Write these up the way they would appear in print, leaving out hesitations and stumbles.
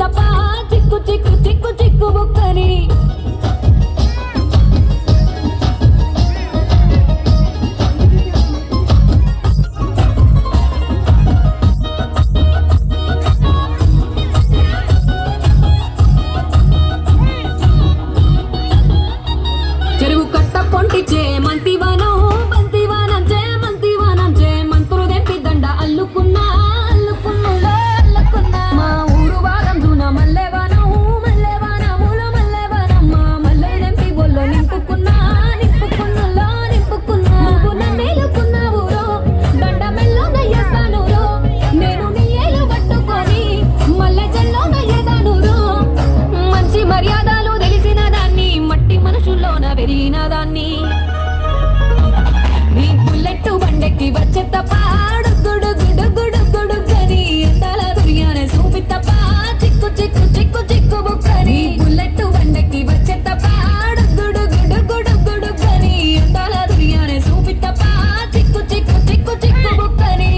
చూపిత్తపా చిక్కు చిక్కు చిక్కు చిక్కు బుక్కని చెరువు కట్ట పొంటిచే మంతివానం బంతివానం చే మంతివానం చే మంతులు దెంపి దండ అల్లుకున్నా అల్లుకున్నులో అల్లుకున్నా మా ఊరు వారం జూన మల్లెవానం మల్లెవానముల మల్లెవానం మా మల్లె దెంపి బొల్లో నింపుకున్నా నింపుకున్నులో నింపుకున్నా నువ్వు నన్నేలుకున్నావురో దండ మెల్లో నయ్యేస్తానురో నేను నీ ఏలు పట్టుకొని మల్లె చెల్లో నయ్యేదానురో మంచి మర్యాదలు తెలిసిన దాన్ని మట్టి మనుషుల్లోన పెరిగిన దాన్ని నీ బుల్లెట్టు బండెక్కి వచ్చే తప్ప గుడుగుడుగుడుగుడుగని ఎంతల దుర్యానే చూపిత్తప్ప చిక్కు చిక్కు చిక్కు చిక్కు బుక్కని బుల్లెట్టు బండెక్కి వచ్చే తప్ప గుడుగుడుగుడుగుడుగని ఎంతల దుర్యానే చూపిత్తప్ప చిక్కు చిక్కు చిక్కు చిక్కు బుక్కని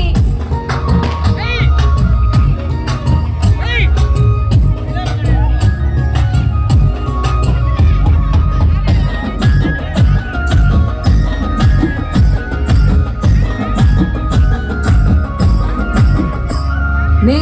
నే